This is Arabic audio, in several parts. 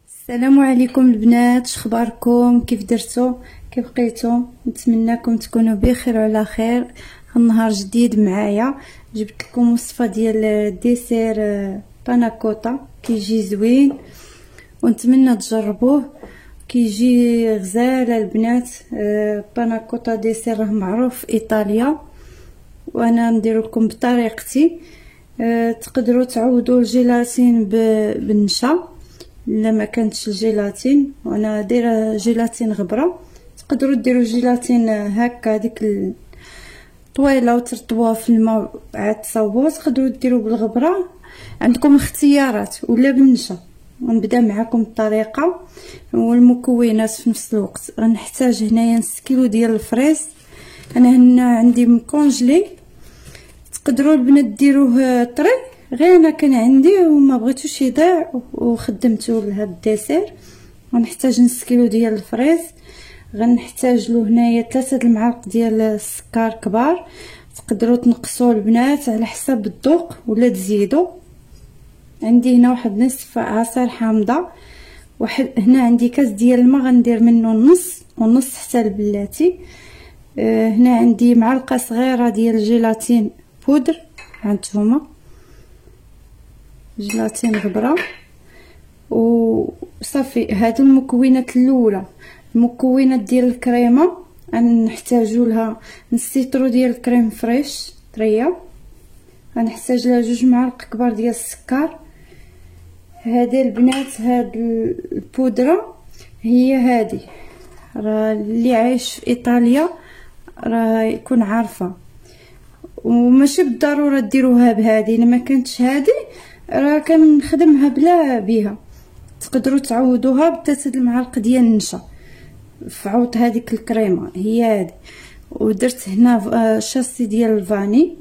السلام عليكم البنات، شخباركم؟ كيف درتوا؟ كيف بقيتوا؟ نتمنىكم تكونوا بخير وعلى خير. النهار جديد معايا، جبت لكم وصفه ديال ديسير باناكوتا كيجي زوين ونتمنى تجربوه. كيجي غزال البنات. باناكوتا ديسير راه معروف في ايطاليا وانا ندير لكم بطريقتي. تقدروا تعوضوا الجيلاتين بالنشا الا ما كانتش الجيلاتين، وانا دايره جيلاتين غبره. تقدروا ديروا جيلاتين هكا ديك طويله وترطبوها في الماء عاد تصاوبوها. تقدروا ديروا بالغبره، عندكم اختيارات، ولا بالنشا. ونبدا معكم الطريقه والمكونات في نفس الوقت. غنحتاج هنايا نص كيلو ديال الفريز، انا هنا عندي مكونجلي. تقدروا البنات ديروه طري، غير انا كان عندي وما بغيتوش يضيع وخدمته لهاد الديسير. غنحتاج نص كيلو ديال الفريز. غنحتاج له هنايا 3 المعالق ديال السكر كبار. تقدروا تنقصوا البنات على حسب الذوق ولا تزيدوا. عندي هنا واحد نصف عصير حامضه. واحد هنا عندي كاس ديال الماء، غندير منه النص ونص حتى البلاتي. هنا عندي معلقه صغيره ديال الجيلاتين بودر، هانتوما جيلاتين غبره. وصافي هادو المكونات الاولى. المكونات ديال الكريمه غنحتاجوا لها نص لتر ديال الكريم فريش طريه. غنحتاج لها 2 معالق كبار ديال السكر. هذه البنات هاد البودره هي هذه، راه اللي عايش في ايطاليا راه يكون عارفه، وماشي بالضروره ديروها بهذه. الا ما كانتش هذه راه كنخدمها بلا بها. تقدروا تعوضوها ب3 المعالق ديال النشا في عوض هذيك الكريمه هي هذه. ودرت هنا شاصي ديال الفاني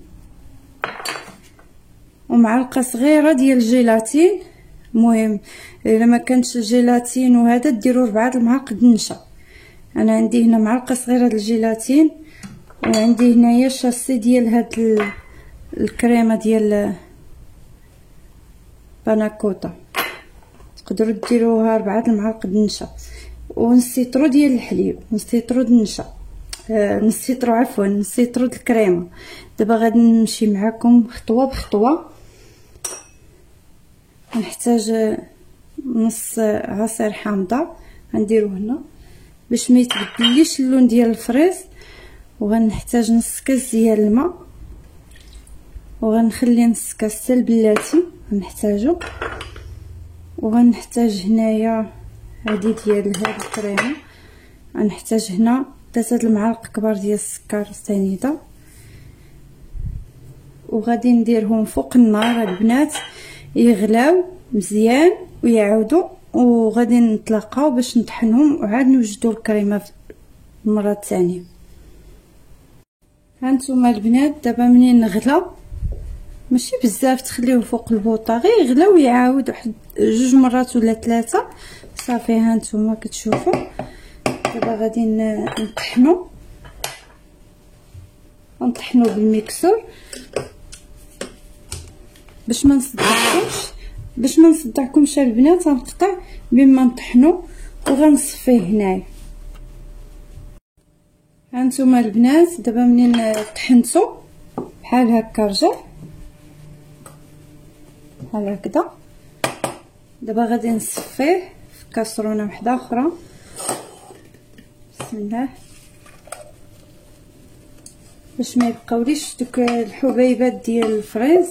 ومعلقه صغيره ديال الجيلاتين. المهم الا ما كانتش الجيلاتين وهذا ديروا 4 المعالق د النشا. انا عندي هنا معلقه صغيره د الجيلاتين، وعندي هنايا شاصي ديال هاد الكريمه ديال باناكوتا. تقدروا ديروها 4 المعالق د النشا، ونص لتر ديال الحليب، نص لتر د النشا، نص لتر عفوا نص لتر د الكريمه. دابا غادي نمشي معكم خطوه بخطوه. غنحتاج نص عصير حامضه غنديرو هنا باش ما يتبدليش اللون ديال الفريز. وغنحتاج نص كاس ديال الماء، وغنخلي نص كاس حتى البلاتي غنحتاجو. وغنحتاج هنايا هادي ديال هاد الكريمه. غنحتاج هنا 3 المعالق كبار ديال السكر سنيده، وغادي نديرهم فوق النار البنات يغلاو مزيان ويعاودوا. وغادي نتلاقاو باش نطحنهم وعاد نوجدوا الكريمه المره الثانيه. هانتوما البنات دابا منين غلا، ماشي بزاف تخليوه فوق البوطه، غير يغلا ويعاود واحد 2 مرات ولا 3. صافي هانتوما كتشوفوا. دابا غادي نطحنوا بالميكسور باش ما نصدعكمش البنات. غنقطع بين ما نطحنوا وغنصفيه هنايا. هانتوما البنات دابا منين طحنتو بحال هكا رجع بحال هكذا. دابا غادي نصفيه في كاسرونه واحده اخرى. بسم الله، باش ما يبقاوليش دوك الحبيبات ديال الفريز،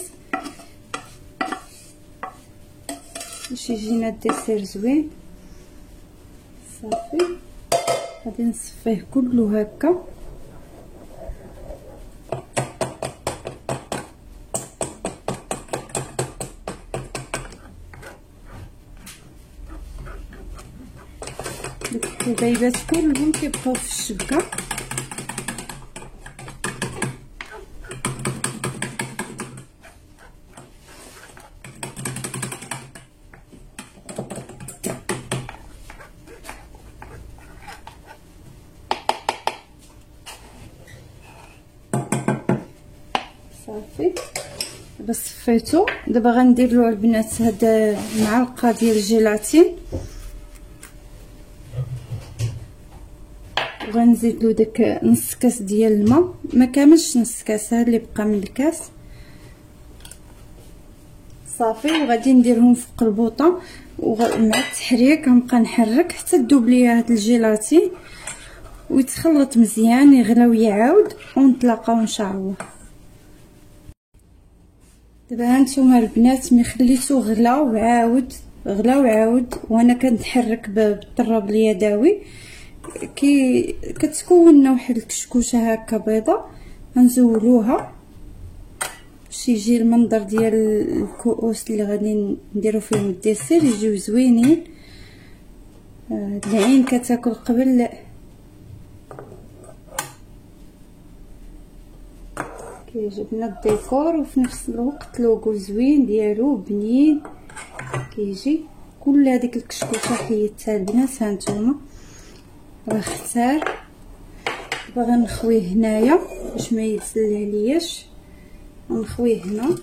باش يجينا الديسير زوين. صافي غادي نصفيه كله هكا. الحبيبات كلهم كيبقاو في الشبكه. صافي دابا صفيتو. دابا غندير له البنات هاد المعلقه ديال الجيلاتين وغنزيد له داك نص كاس ديال الماء، ما كاملش نص كاس، هذا اللي بقى من الكاس صافي. وغادي نديرهم فوق البوطه ومع التحريك غنبقى نحرك حتى تذوب ليا هاد الجيلاتين ويتخلط مزيان يغلى ويعاود ونتلاقاو ان شاء الله. دابا هانتوما البنات ملي خليتو غلا وعاود وانا كنتحرك بالطراب اليدوي كتكون لنا واحد الكشكوشه هكا بيضه، غنزولوها باش يجي المنظر ديال الكؤوس اللي غادي نديرو فيهم الديسير يجيو زوينين. العين كتاكل قبل كيعجبنا الديكور وفي نفس الوقت لوغو زوين ديالو بنين كيجي. كل هذيك الكشكوشه حيدتها البنات هانتوما راه اختار. دابا غنخويه هنايا باش ما يتسلى علياش، غنخويه هنا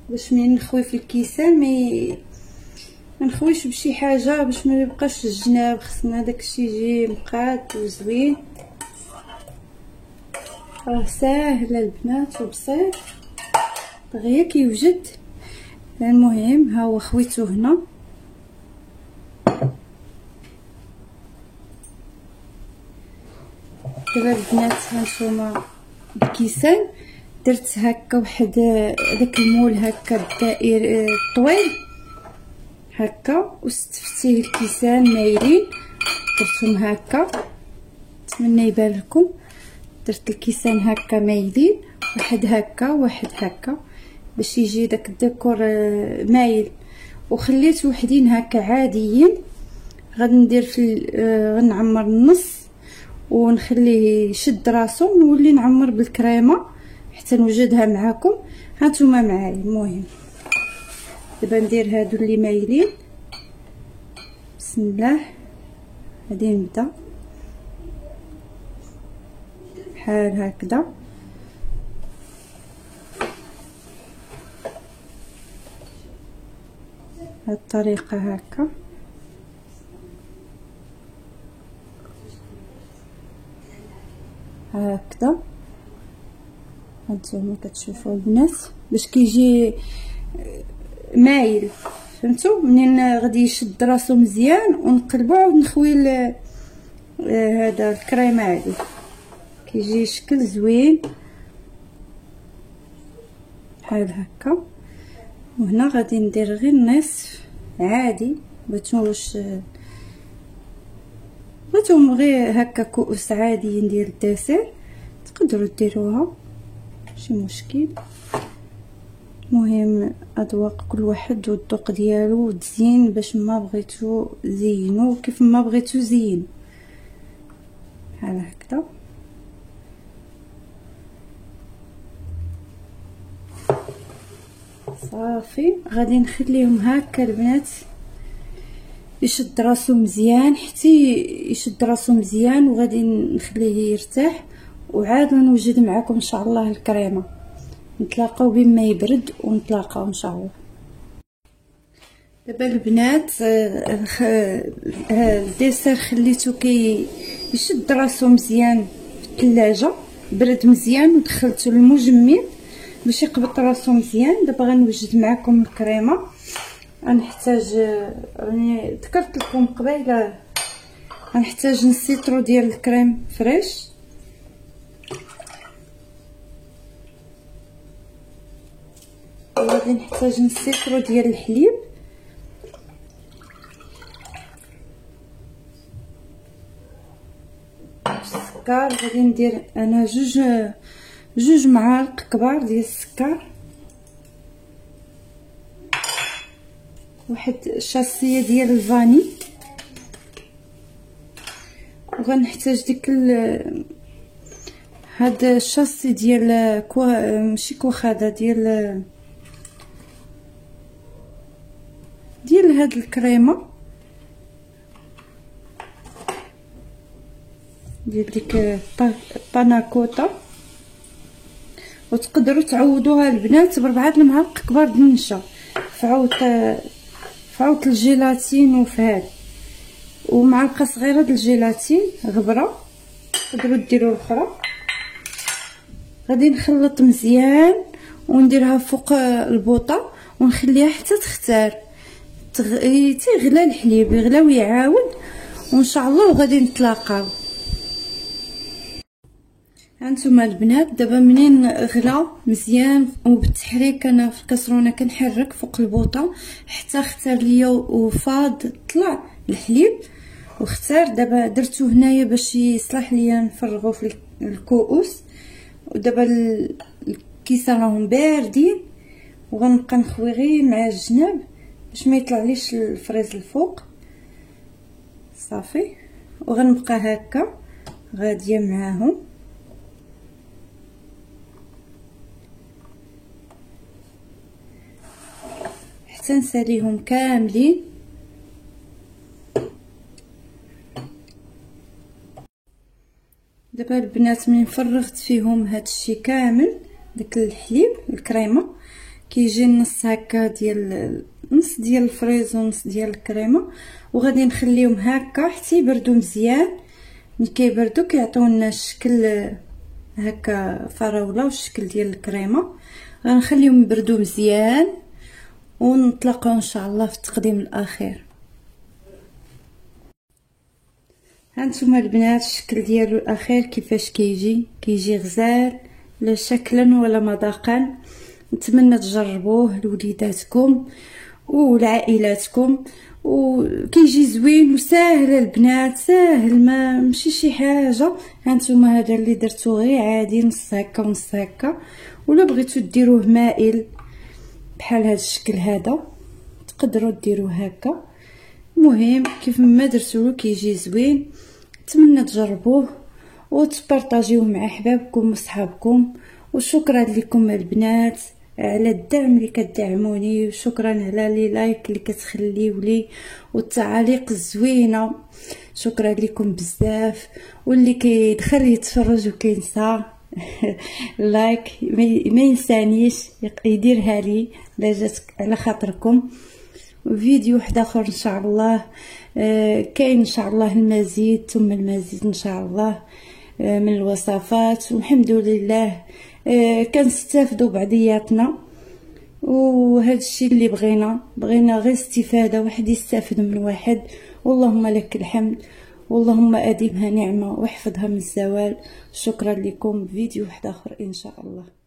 باش ملي نخوي في الكيسان ما نخويش بشي حاجه باش ما يبقاش الجناب، خصنا داكشي يجي مقاد وزوين. راه ساهل البنات وبسيط دغيا كيوجد. المهم ها هو خويته هنا. دابا البنات هانتوما الكيسان درت هكا واحد داك المول هكا الدائري طويل هكا واستفتيه الكيسان مايلين درتهم هكا، نتمنى يبان لكم. درت الكيسان هكا مايلين واحد هكا واحد هكا باش يجي داك الديكور مايل، وخليت وحدين هكا عاديين. غادي ندير في غنعمر النص ونخليه يشد راسو ونولي نعمر بالكريمه حتى نوجدها معاكم. هانتوما معايا. المهم دابا ندير هادو اللي مايلين. بسم الله غادي نبدا بحال هكذا هاد الطريقه هكا. هكذا هانتوما كتشوفوا البنات باش كيجي مايل، فهمتوا؟ منين غادي يشد راسو مزيان ونقلبو عاود نخوي هذا الكريمه عادي كيجي شكل زوين بحال هكا. وهنا غادي ندير غير النصف عادي. بغيتوم غير هكا كؤوس عاديين ديال الدسر تقدروا ديروها ماشي مشكل. المهم اذواق كل واحد والذوق ديالو وتزين باش ما بغيتو زينو كيف ما بغيتو زينو بحال هكذا. صافي غادي نخليهم هكا البنات يشد راسو مزيان حتى يشد راسو مزيان، وغادي نخليه يرتاح وعاد نوجد معكم ان شاء الله الكريمه. نتلاقاو بما يبرد ونتلاقاو ان شاء الله. دابا البنات الديسير خليته يشد راسو مزيان في الثلاجه، برد مزيان ودخلته للمجمد باش يقبط راسو مزيان. دابا غنوجد معكم الكريمه. غنحتاج راني ذكرت لكم قبيله غنحتاج نص لتر ديال الكريم فريش، وغادي نحتاج نص لتر ديال الحليب، السكر غادي ندير انا جوج معالق كبار ديال السكر، واحد شاسيه ديال الفاني، وغنحتاج ديك هاد الشاسي ديال ماشي كوخاده ديال ديال هاد الكريمه ديال ديك باناكوتا، وتقدروا تعوضوها البنات ب4 المعالق كبار د النشا في عود الجيلاتين وفي هاد، ومعلقه صغيره د الجيلاتين غبره تقدروا ديروا الاخرى. غادي نخلط مزيان ونديرها فوق البوطه ونخليها حتى تختار تيغلى الحليب، يغلى ويعاود وان شاء الله وغادي نتلاقاو. هانتوما البنات دابا منين غلا مزيان وبالتحريك انا في الكاسرونه كنحرك فوق البوطه حتى اختار ليا وفاض طلع الحليب واختار. دابا درتو هنايا باش يصلح ليا نفرغو في الكؤوس، ودابا الكيسه راهم باردين وغنبقى نخوي غير مع الجناب باش ما يطلعليش الفريز الفوق صافي. وغنبقى هكا غاديه معاهم حتى نساليهم كاملين. دابا البنات من فرغت فيهم هادشي كامل داك الحليب الكريمه كيجي نص هكا ديال نص ديال الفريز ونص ديال الكريمه، وغادي نخليهم هكا حتى يبردوا مزيان. ملي كيبردوا كيعطيونا الشكل هكا فراوله والشكل ديال الكريمه. غنخليهم يبردوا مزيان ونطلقوا ان شاء الله في التقديم الاخير. هانتوما البنات الشكل ديالو الاخير كيفاش كيجي غزال لا شكلا ولا مذاقا. نتمنى تجربوه لوليداتكم ولعائلاتكم، وكيجي زوين وساهل البنات ساهل ما ماشي شي حاجه. هانتوما هذا اللي درتو غير عادي نص هكا ونص هكا، ولا بغيتو ديروه مائل بحال هذا الشكل هذا تقدروا ديروه هكا. المهم كيف ما درتوه كيجي زوين. نتمنى تجربوه وتبارطاجيوه مع احبابكم وصحابكم. وشكرا لكم البنات على الدعم اللي كتدعموني، وشكرا على لي لايك اللي كتخليو لي والتعاليق الزوينه. شكرا لكم بزاف. واللي كيدخل يتفرج وكينسى لايك ما ينسانيش يديرها لي لا جات على خاطركم. فيديو واحد اخر ان شاء الله كاين ان شاء الله المزيد ثم المزيد ان شاء الله من الوصفات، والحمد لله كنستافدوا بعضياتنا. وهذا الشيء اللي بغينا غير استفاده، واحد يستافد من واحد. واللهم لك الحمد، واللهم اديمها نعمه واحفظها من الزوال. شكرا لكم. فيديو واحد اخر ان شاء الله.